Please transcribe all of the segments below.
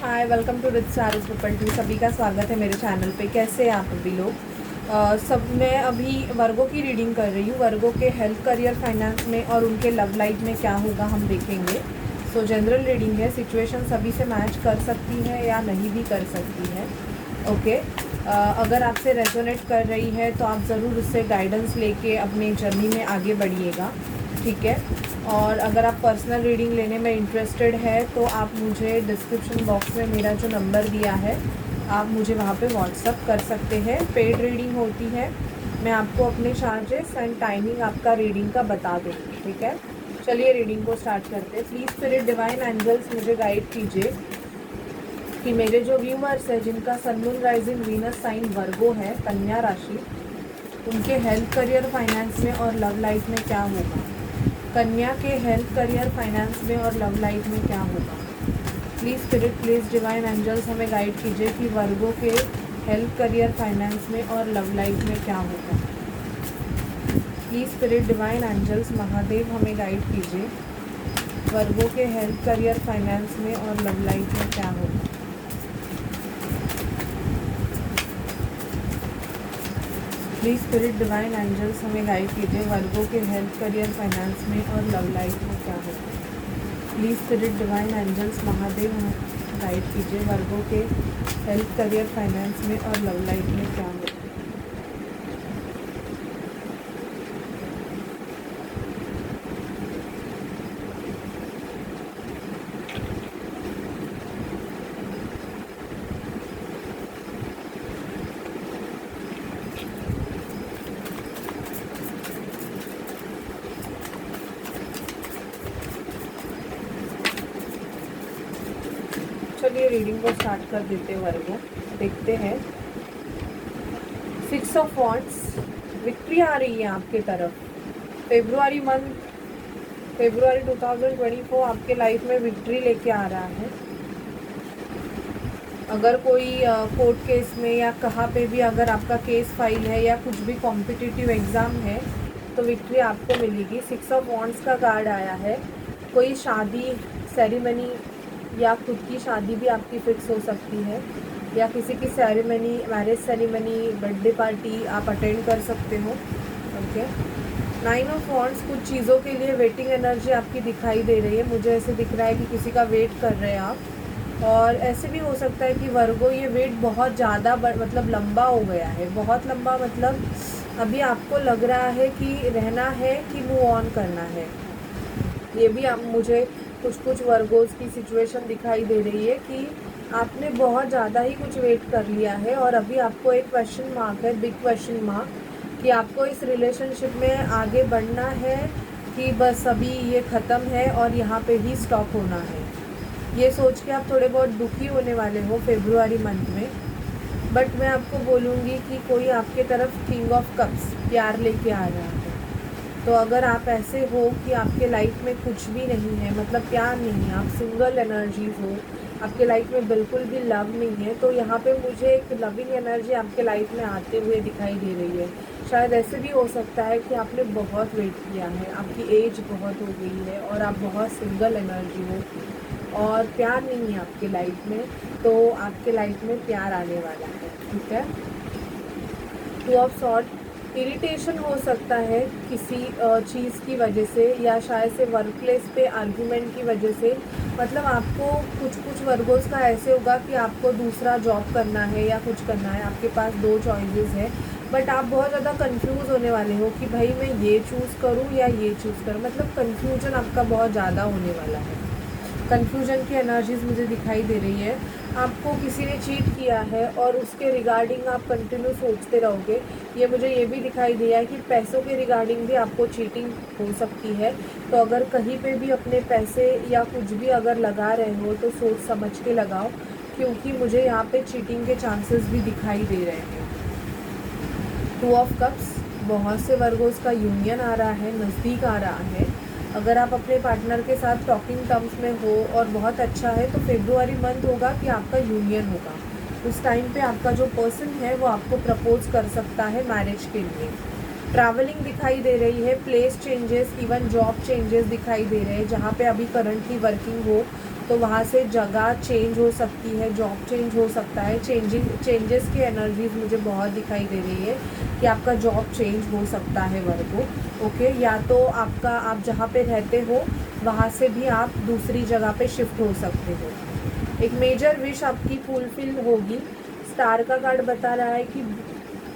Hi, welcome to rich सारिस property. सभी का स्वागत है मेरे चैनल पे। कैसे हैं आप अभी लोग? मैं अभी वर्गो की रीडिंग कर रही हूँ। वर्गो के हेल्थ, करियर, फाइनेंस में और उनके लव लाइफ में क्या होगा हम देखेंगे। सो जनरल रीडिंग है, सिचुएशन सभी से मैच कर सकती है या नहीं भी कर सकती है। ओके, अगर आपसे रेजोनेट कर रही है तो आप ज़रूर उससे गाइडेंस लेके अपनी जर्नी में आगे बढ़िएगा, ठीक है। और अगर आप पर्सनल रीडिंग लेने में इंटरेस्टेड है तो आप मुझे डिस्क्रिप्शन बॉक्स में मेरा जो नंबर दिया है आप मुझे वहाँ पे व्हाट्सअप कर सकते हैं। पेड रीडिंग होती है। मैं आपको अपने चार्जेस एंड टाइमिंग आपका रीडिंग का बता दूँगी, ठीक है। चलिए रीडिंग को स्टार्ट करते हैं। प्लीज़ स्पिरिट डिवाइन एंजल्स मुझे गाइड कीजिए कि मेरे जो व्यूअर्स हैं जिनका sun moon rising Venus sign Virgo है, कन्या राशि, उनके हेल्थ, करियर, फाइनेंस में और लव लाइफ में क्या होगा। कन्या के हेल्थ, करियर, फाइनेंस में और लव लाइफ में क्या होगा। Please spirit, please divine angels हमें गाइड कीजिए कि वर्गो के हेल्थ, करियर, फाइनेंस में और लव लाइफ में क्या होगा। Please spirit, divine angels Mahadev हमें गाइड कीजिए वर्गो के हेल्थ, करियर, फाइनेंस में और लव लाइफ में क्या होगा। प्लीज़ स्पिरिट, डिवाइन एंजल्स हमें गाइड कीजिए वर्गो के हेल्थ, करियर, फाइनेंस में और लव लाइफ में क्या होगा। Please spirit, divine angels Mahadev हमें गाइड कीजिए वर्गो के हेल्थ, करियर, फाइनेंस में और लव लाइफ में क्या होगा। चलिए रीडिंग को स्टार्ट कर देते हैं। वर्गो देखते हैं। 6 ऑफ वॉन्ड्स, विक्ट्री आ रही है आपके तरफ। फेब्रुआरी 2024 आपके लाइफ में विक्ट्री लेके आ रहा है। अगर कोई कोर्ट केस में या कहाँ पे भी अगर आपका केस फाइल है या कुछ भी कॉम्पिटिटिव एग्ज़ाम है तो विक्ट्री आपको मिलेगी। 6 ऑफ वॉन्ड्स का कार्ड आया है। कोई शादी सेरेमनी या खुद की शादी भी आपकी फिक्स हो सकती है या किसी की ceremony, marriage ceremony, birthday party आप अटेंड कर सकते हो। ओके, 9 ऑफ वॉन्ड्स, कुछ चीज़ों के लिए वेटिंग एनर्जी आपकी दिखाई दे रही है। मुझे ऐसे दिख रहा है कि किसी का वेट कर रहे हैं आप। और ऐसे भी हो सकता है कि वर्गो ये वेट बहुत ज़्यादा मतलब लंबा हो गया है। बहुत लंबा मतलब अभी आपको लग रहा है कि रहना है कि मूव ऑन करना है। ये भी आप मुझे कुछ वर्गोज़ की सिचुएशन दिखाई दे रही है कि आपने बहुत ज़्यादा ही कुछ वेट कर लिया है और अभी आपको एक क्वेश्चन मार्क है, बिग क्वेश्चन मार्क, कि आपको इस रिलेशनशिप में आगे बढ़ना है कि बस अभी ये ख़त्म है और यहाँ पे ही स्टॉप होना है। ये सोच के आप थोड़े बहुत दुखी होने वाले हो फेब्रुआरी मंथ में। बट मैं आपको बोलूँगी कि कोई आपके तरफ किंग ऑफ कप्स प्यार लेके आ रहा है। तो अगर आप ऐसे हो कि आपके लाइफ में कुछ भी नहीं है, मतलब प्यार नहीं है, आप सिंगल एनर्जीज हो, आपके लाइफ में बिल्कुल भी लव नहीं है, तो यहाँ पे मुझे एक लविंग एनर्जी आपके लाइफ में आते हुए दिखाई दे रही है। शायद ऐसे भी हो सकता है कि आपने बहुत वेट किया है, आपकी एज बहुत हो गई है और आप बहुत सिंगल एनर्जी हो और प्यार नहीं है आपके लाइफ में, तो आपके लाइफ में प्यार आने वाला है, ठीक है। 2 ऑफ सॉर्ड, इरिटेशन हो सकता है किसी चीज़ की वजह से या शायद से वर्क प्लेस पे आर्ग्यूमेंट की वजह से। मतलब आपको कुछ वर्गोज़ का ऐसे होगा कि आपको दूसरा जॉब करना है या कुछ करना है, आपके पास 2 चॉइसेस है, बट आप बहुत ज़्यादा कंफ्यूज होने वाले हो कि भाई मैं ये चूज़ करूँ या ये चूज़ करूँ। मतलब कन्फ्यूजन आपका बहुत ज़्यादा होने वाला है। कन्फ्यूजन की एनर्जीज़ मुझे दिखाई दे रही है। आपको किसी ने चीट किया है और उसके रिगार्डिंग आप कंटिन्यू सोचते रहोगे। ये मुझे ये भी दिखाई दिया है कि पैसों के रिगार्डिंग भी आपको चीटिंग हो सकती है। तो अगर कहीं पे भी अपने पैसे या कुछ भी अगर लगा रहे हो तो सोच समझ के लगाओ, क्योंकि मुझे यहाँ पे चीटिंग के चांसेस भी दिखाई दे रहे हैं। 2 ऑफ कप्स, बहुत से वर्गोज़ का यूनियन आ रहा है, नज़दीक आ रहा है। अगर आप अपने पार्टनर के साथ टॉकिंग टर्म्स में हो और बहुत अच्छा है तो फेब्रुआरी मंथ होगा कि आपका यूनियन होगा। उस टाइम पे आपका जो पर्सन है वो आपको प्रपोज कर सकता है मैरिज के लिए। ट्रैवलिंग दिखाई दे रही है, place changes, even job changes दिखाई दे रहे हैं। जहाँ पे अभी करंटली वर्किंग हो तो वहाँ से जगह चेंज हो सकती है, जॉब चेंज हो सकता है। चेंजेस की एनर्जीज मुझे बहुत दिखाई दे रही है कि आपका जॉब चेंज हो सकता है वर्गो। ओके, या तो आप जहाँ पे रहते हो वहाँ से भी आप दूसरी जगह पे शिफ्ट हो सकते हो। एक मेजर विश आपकी फुलफिल होगी। स्टार का कार्ड बता रहा है कि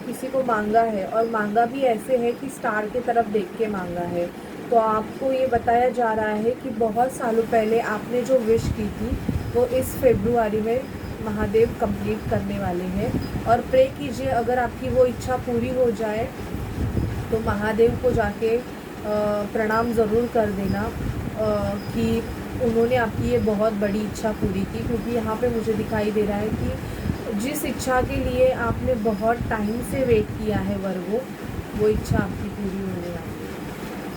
किसी को मांगा है, और मांगा भी ऐसे है कि स्टार की तरफ देख के मांगा है। तो आपको ये बताया जा रहा है कि बहुत सालों पहले आपने जो विश की थी वो इस फेब्रुआरी में महादेव कंप्लीट करने वाले हैं। और प्रे कीजिए, अगर आपकी वो इच्छा पूरी हो जाए तो महादेव को जाके प्रणाम ज़रूर कर देना कि उन्होंने आपकी ये बहुत बड़ी इच्छा पूरी की। क्योंकि यहाँ पे मुझे दिखाई दे रहा है कि जिस इच्छा के लिए आपने बहुत टाइम से वेट किया है वर्गो, वो इच्छा आपकी पूरी होने वाली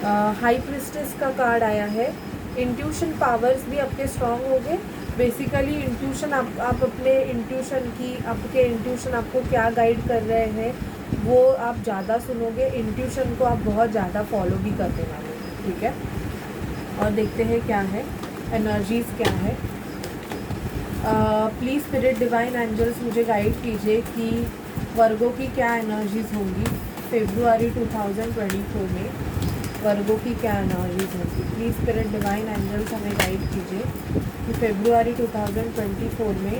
है। हाई प्रिस्टेस का कार्ड आया है। इंट्यूशन पावर्स भी आपके स्ट्रॉन्ग हो गए। बेसिकली इंट्यूशन आप अपने आपके इंट्यूशन आपको क्या गाइड कर रहे हैं वो आप ज़्यादा सुनोगे। इंट्यूशन को आप बहुत ज़्यादा फॉलो भी करने वाले हैं, ठीक है। और देखते हैं क्या है एनर्जीज़ क्या है। प्लीज़ स्पिरिट डिवाइन एंजल्स मुझे गाइड कीजिए कि वर्गो की क्या एनर्जीज़ होंगी फेब्रुआरी 2024 में। वर्गो की क्या एनर्जीज़ होंगी, प्लीज़ स्पिरिट डिवाइन एंजल्स हमें गाइड कीजिए कि फेब्रुआरी 2024 में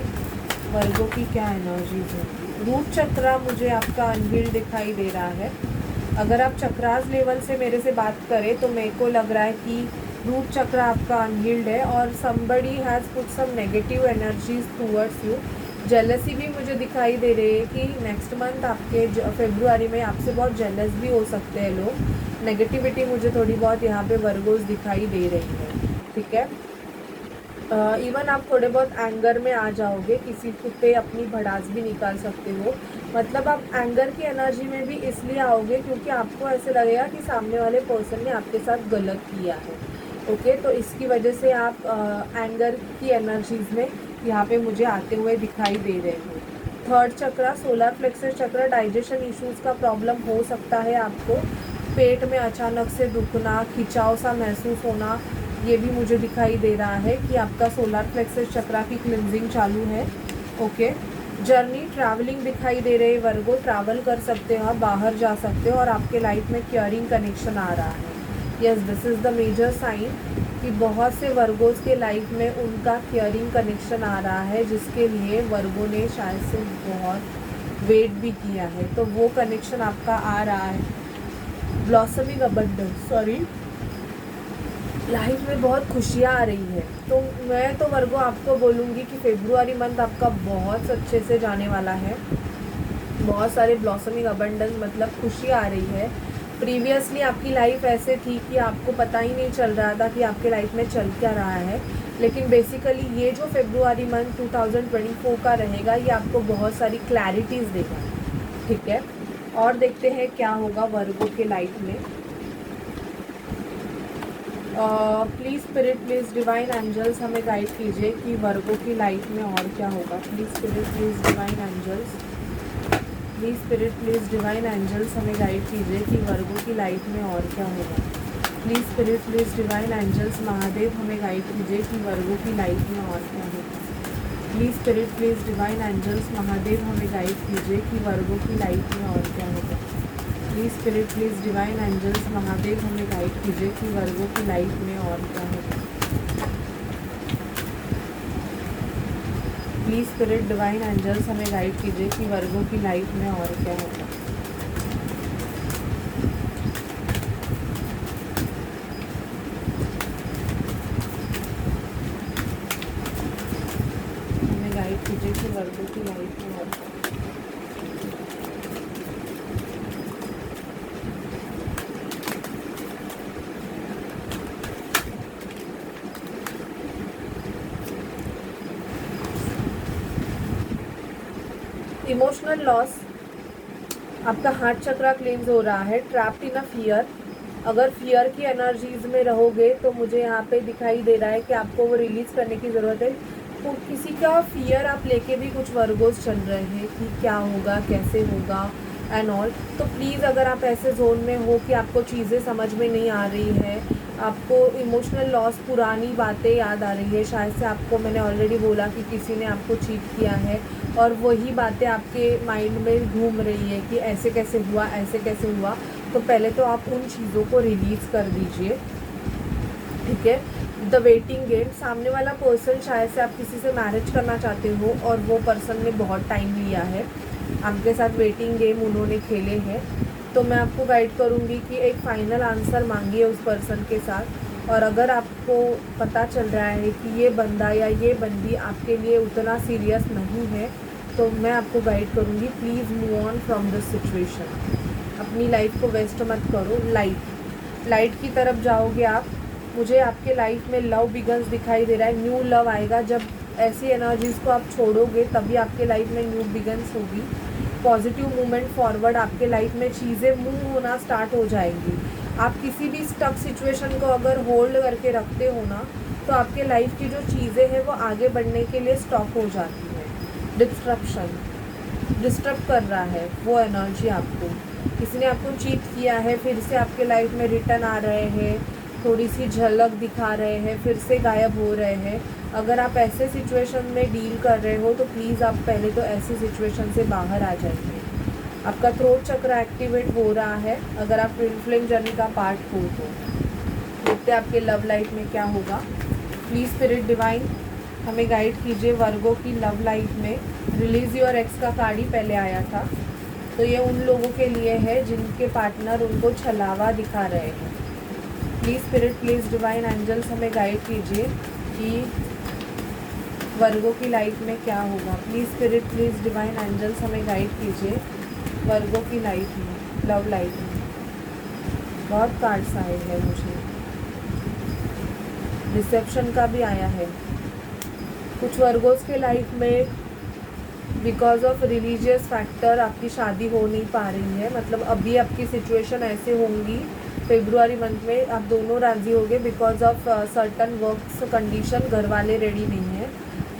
वर्गो की क्या एनर्जीज़ होंगी। रूट चक्रा मुझे आपका अनहील्ड दिखाई दे रहा है। अगर आप चक्रास लेवल से मेरे से बात करें तो मेरे को लग रहा है कि रूट चक्र आपका अनहील्ड है और somebody has put some negative energies towards you। Jealousy भी मुझे दिखाई दे रही है कि नेक्स्ट मंथ आपके फेब्रुआरी में आपसे बहुत जेलस भी हो सकते हैं लोग। नेगेटिविटी मुझे थोड़ी बहुत यहाँ पे वर्गोस दिखाई दे रही है, ठीक है। इवन आप थोड़े बहुत एंगर में आ जाओगे, किसी पे अपनी भड़ास भी निकाल सकते हो। मतलब आप एंगर की एनर्जी में भी इसलिए आओगे क्योंकि आपको ऐसे लगेगा कि सामने वाले पर्सन ने आपके साथ गलत किया है। ओके, तो इसकी वजह से आप एंगर की एनर्जीज़ में यहाँ पे मुझे आते हुए दिखाई दे रहे हैं। थर्ड चक्रा सोलर प्लेक्सस चक्र, डाइजेशन इश्यूज़ का प्रॉब्लम हो सकता है आपको। पेट में अचानक से दुखना, खिंचाव सा महसूस होना, ये भी मुझे दिखाई दे रहा है कि आपका सोलर प्लेक्सस चक्रा की क्लिनजिंग चालू है। ओके, जर्नी ट्रैवलिंग दिखाई दे रहे वर्गो, ट्रैवल कर सकते हो आप, बाहर जा सकते हो और आपके लाइफ में क्योरिंग कनेक्शन आ रहा है। Yes, this is the major sign कि बहुत से वर्गोज़ के लाइफ में उनका क्लियरिंग कनेक्शन आ रहा है, जिसके लिए वर्गो ने शायद से बहुत वेट भी किया है। तो वो कनेक्शन आपका आ रहा है। ब्लॉसमिंग अबंडेंस, लाइफ में बहुत खुशियाँ आ रही है। तो मैं तो वर्गो आपको बोलूँगी कि फेब्रुआरी मंथ आपका बहुत अच्छे से जाने वाला है। बहुत सारे ब्लॉसमिंग अबंडेंस मतलब खुशी आ रही है। प्रीवियसली आपकी लाइफ ऐसे थी कि आपको पता ही नहीं चल रहा था कि आपके लाइफ में चल क्या रहा है, लेकिन बेसिकली ये जो फेब्रुआरी मंथ 2024 का रहेगा ये आपको बहुत सारी क्लैरिटीज़ देगा, ठीक है। और देखते हैं क्या होगा वर्गो के लाइफ में। Please spirit, please divine angels हमें गाइड कीजिए कि वर्गो की लाइफ में और क्या होगा। Please spirit, please divine angels, please spirit, please divine angels हमें गाइड कीजिए कि वर्गो की लाइफ में और क्या होगा। Please spirit, please divine angels Mahadev हमें गाइड कीजिए कि वर्गो की लाइफ में और क्या होगा। Please spirit, please divine angels Mahadev हमें गाइड कीजिए कि वर्गो की लाइफ में और क्या होगा। Please spirit, please divine angels Mahadev हमें गाइड कीजिए कि वर्गो की लाइफ में और क्या होगा। प्लीज़ स्पिरिट डिवाइन एंजल्स हमें गाइड कीजिए कि वर्गो की लाइफ में और क्या होगा। हमें गाइड कीजिए कि वर्गो की लाइफ में और क्या होगा। इमोशनल लॉस, आपका हार्ट चक्रा क्लेंज हो रहा है। ट्रैप्ड इन अ फियर, अगर फियर की एनर्जीज़ में रहोगे तो मुझे यहाँ पे दिखाई दे रहा है कि आपको वो रिलीज़ करने की ज़रूरत है। तो किसी का फियर आप लेके भी कुछ वर्गोस चल रहे हैं कि क्या होगा, कैसे होगा एंड ऑल। तो प्लीज़ अगर आप ऐसे जोन में हो कि आपको चीज़ें समझ में नहीं आ रही है आपको इमोशनल लॉस, पुरानी बातें याद आ रही है। शायद से आपको, मैंने ऑलरेडी बोला कि किसी ने आपको चीट किया है और वही बातें आपके माइंड में घूम रही है कि ऐसे कैसे हुआ, ऐसे कैसे हुआ। तो पहले तो आप उन चीज़ों को रिलीज़ कर दीजिए, ठीक है। द वेटिंग गेम, सामने वाला पर्सन, शायद से आप किसी से मैरिज करना चाहते हो और वो पर्सन ने बहुत टाइम लिया है आपके साथ, वेटिंग गेम उन्होंने खेले हैं। तो मैं आपको गाइड करूँगी कि एक फ़ाइनल आंसर मांगिए उस पर्सन के साथ। और अगर आपको पता चल रहा है कि ये बंदा या ये बंदी आपके लिए उतना सीरियस नहीं है, तो मैं आपको गाइड करूँगी, please move on from this situation. अपनी लाइफ को वेस्ट मत करो। लाइट की तरफ जाओगे आप। मुझे आपके लाइफ में लव बिगन्स दिखाई दे रहा है, न्यू लव आएगा। जब ऐसी एनर्जीज़ को आप छोड़ोगे तभी आपके लाइफ में न्यू बिगन्स होगी। पॉजिटिव मूवमेंट फॉरवर्ड, आपके लाइफ में चीज़ें मूव होना स्टार्ट हो जाएंगी। आप किसी भी स्टक सिचुएशन को अगर होल्ड करके रखते हो ना, तो आपके लाइफ की जो चीज़ें हैं वो आगे बढ़ने के लिए स्टॉप हो जाती है। डिस्टर्ब कर रहा है वो एनर्जी आपको। किसी ने आपको चीट किया है, फिर से आपके लाइफ में रिटर्न आ रहे हैं, थोड़ी सी झलक दिखा रहे हैं, फिर से गायब हो रहे हैं। अगर आप ऐसे सिचुएशन में डील कर रहे हो तो प्लीज़ आप पहले तो ऐसी सिचुएशन से बाहर आ जाइए। आपका थ्रोट चक्र एक्टिवेट हो रहा है अगर आप ट्विन फ्लेम जर्नी का पार्ट हो तो। देखते हैं आपके लव लाइफ में क्या होगा। प्लीज़ स्पिरिट डिवाइन हमें गाइड कीजिए वर्गों की लव लाइफ में। रिलीज़ योर एक्स का कार्ड ही पहले आया था, तो ये उन लोगों के लिए है जिनके पार्टनर उनको छलावा दिखा रहे हैं। Please spirit, please divine angels हमें गाइड कीजिए कि वर्गों की लाइफ में क्या होगा। Please spirit, please divine angels हमें गाइड कीजिए वर्गों की लाइफ में, लव लाइफ में। बहुत कार्ड्स आए हैं मुझे, रिसेप्शन का भी आया है। कुछ वर्गोस के लाइफ में बिकॉज ऑफ रिलीजियस फैक्टर आपकी शादी हो नहीं पा रही है। मतलब अभी आपकी सिचुएशन ऐसे होंगी, फेब्रुआरी मंथ में आप दोनों राजी होंगे because of certain works condition, घर वाले रेडी नहीं है।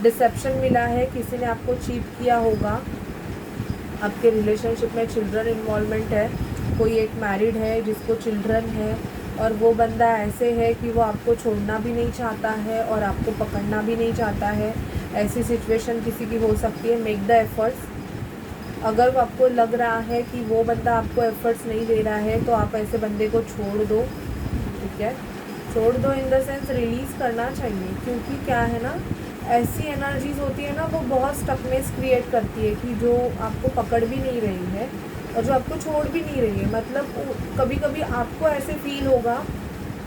डिसेप्शन मिला है, किसी ने आपको चीट किया होगा। आपके रिलेशनशिप में चिल्ड्रन इन्वॉल्वमेंट है, कोई एक मैरिड है जिसको चिल्ड्रन है और वो बंदा ऐसे है कि वो आपको छोड़ना भी नहीं चाहता है और आपको पकड़ना भी नहीं चाहता है। ऐसी सिचुएशन किसी की हो सकती है। Make the efforts. अगर वो आपको लग रहा है कि वो बंदा आपको एफर्ट्स नहीं दे रहा है तो आप ऐसे बंदे को छोड़ दो, ठीक है। छोड़ दो इन द सेंस रिलीज़ करना चाहिए, क्योंकि क्या है ना, ऐसी एनर्जीज़ होती है ना वो बहुत स्टकनेस क्रिएट करती है कि जो आपको पकड़ भी नहीं रही है और जो आपको छोड़ भी नहीं रही है। मतलब कभी कभी आपको ऐसे फील होगा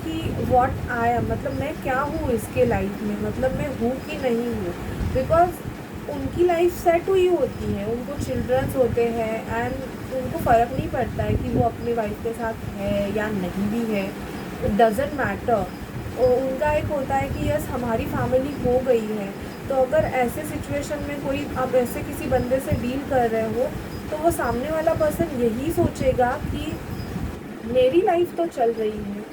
कि व्हाट आई एम, मतलब मैं क्या हूँ इसके लाइफ में, मतलब मैं हूँ कि नहीं हूँ। बिकॉज उनकी लाइफ सेट हुई होती है, उनको चिल्ड्रंस होते हैं एंड उनको फ़र्क नहीं पड़ता है कि वो अपनी वाइफ के साथ है या नहीं भी है, इट डजेंट मैटर। उनका एक होता है कि यस हमारी फैमिली हो गई है। तो अगर ऐसे सिचुएशन में कोई आप ऐसे किसी बंदे से डील कर रहे हो तो वो सामने वाला पर्सन यही सोचेगा कि मेरी लाइफ तो चल रही है,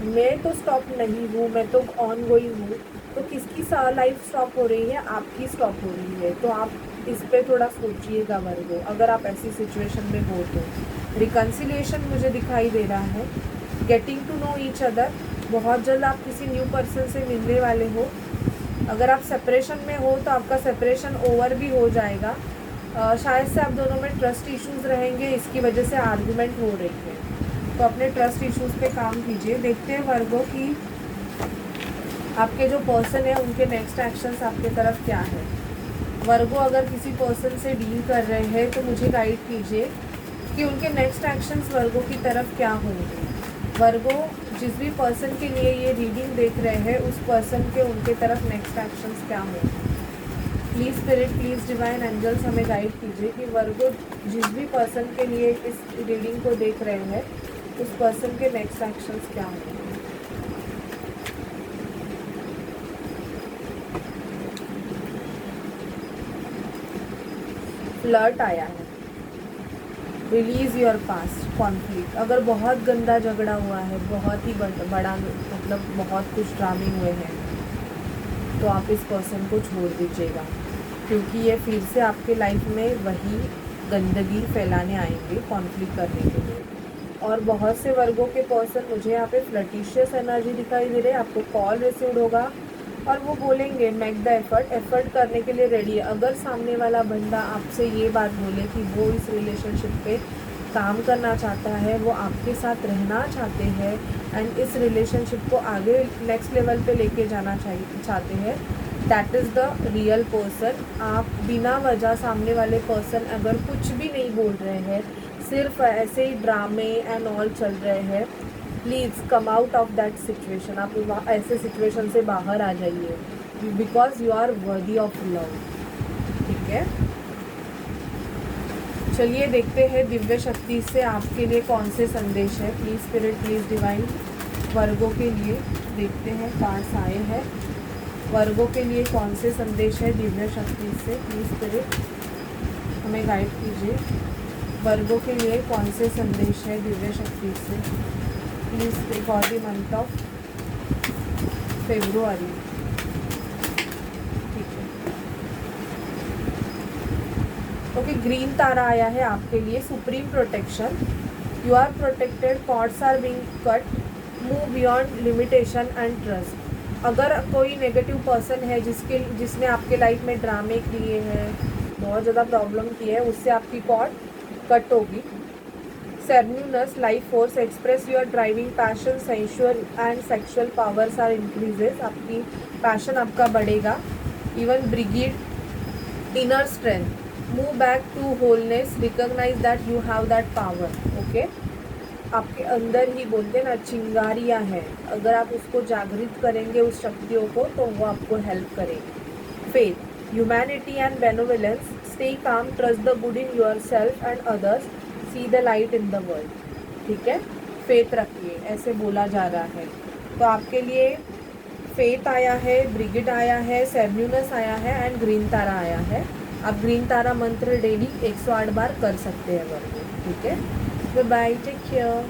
मैं तो स्टॉप नहीं हूँ, मैं तो ऑन गोइंग हूँ। तो किसकी लाइफ स्टॉप हो रही है? आपकी स्टॉप हो रही है। तो आप इस पे थोड़ा सोचिएगा वर्गो, अगर आप ऐसी सिचुएशन में हो तो। रिकन्सिलिएशन मुझे दिखाई दे रहा है। Getting to know each other, बहुत जल्द आप किसी न्यू पर्सन से मिलने वाले हो। अगर आप सेपरेशन में हो तो आपका सेपरेशन ओवर भी हो जाएगा। शायद से आप दोनों में ट्रस्ट इश्यूज़ रहेंगे, इसकी वजह से आर्गुमेंट हो रही है। तो अपने ट्रस्ट इश्यूज़ पे काम कीजिए। देखते हैं वर्गो कि आपके जो पर्सन है उनके नेक्स्ट एक्शंस आपके तरफ क्या है। वर्गो अगर किसी पर्सन से डील कर रहे हैं तो मुझे गाइड कीजिए कि उनके नेक्स्ट एक्शंस वर्गो की तरफ क्या होंगे। वर्गो जिस भी पर्सन के लिए ये रीडिंग देख रहे हैं उस पर्सन के उनके तरफ नेक्स्ट एक्शंस क्या होंगे। Please spirit, please divine angels हमें गाइड कीजिए कि वर्गो जिस भी पर्सन के लिए इस रीडिंग को देख रहे हैं उस पर्सन के नेक्स्ट एक्शंस क्या होंगे। फ्लर्ट आया है। Release your past conflict. अगर बहुत गंदा झगड़ा हुआ है, बहुत ही बड़ा, मतलब बहुत कुछ ड्रामे हुए हैं, तो आप इस पर्सन को छोड़ दीजिएगा, क्योंकि ये फिर से आपके लाइफ में वही गंदगी फैलाने आएंगे कॉन्फ्लिक्ट करने के लिए। और बहुत से वर्गों के पर्सन मुझे यहाँ पे फ्लर्टिशियस एनर्जी दिखाई दे रहे हैं। आपको कॉल रिसीव्ड होगा और वो बोलेंगे मेक द एफर्ट करने के लिए रेडी है। अगर सामने वाला बंदा आपसे ये बात बोले कि वो इस रिलेशनशिप पे काम करना चाहता है, वो आपके साथ रहना चाहते हैं एंड इस रिलेशनशिप को आगे नेक्स्ट लेवल पे लेके जाना चाहते हैं, that is the real person. आप बिना वजह सामने वाले पर्सन अगर कुछ भी नहीं बोल रहे हैं, सिर्फ ऐसे ही ड्रामे एंड ऑल चल रहे हैं, please come out of that situation. आप ऐसे सिचुएशन से बाहर आ जाइए, because you are worthy of love. ठीक है, चलिए देखते हैं दिव्य शक्ति से आपके लिए कौन से संदेश है। प्लीज़ स्पिरिट, प्लीज़ डिवाइन, वर्गों के लिए देखते हैं कार्ड्स आए हैं। वर्गों के लिए कौन से संदेश है दिव्य शक्ति से, प्लीज़ स्पिरिट हमें गाइड कीजिए। वर्गों के लिए कौन से संदेश है दिव्य शक्ति से, please for the month of February. ठीक है, ओके, ग्रीन तारा आया है आपके लिए। Supreme protection, you are protected, cords are being cut, move beyond limitation and trust. अगर कोई नेगेटिव पर्सन है जिसने आपके लाइफ में ड्रामे किए हैं, बहुत ज़्यादा प्रॉब्लम की है, उससे आपकी कॉर्ड कट होगी। Strenuous life force, express your driving passion, sensual and sexual powers are increases. आपकी पैशन आपका बढ़ेगा। Even brigade inner strength, move back to wholeness, recognise that you have that power. Okay, आपके अंदर ही बोलते हैं ना चिंगारियाँ हैं, अगर आप उसको जागृत करेंगे उस शक्तियों को तो वो आपको हेल्प करेगी। Faith, humanity and benevolence, stay calm, trust the good in yourself and others, see the light in the world. ठीक है, फेथ रखिए, ऐसे बोला जा रहा है। तो आपके लिए फेथ आया है, ब्रिगेड आया है, सेरेन्यूनस आया है एंड ग्रीन तारा आया है। आप ग्रीन तारा मंत्र डेली 108 बार कर सकते हैं वर्ग। ठीक है, बाय, टेक केयर।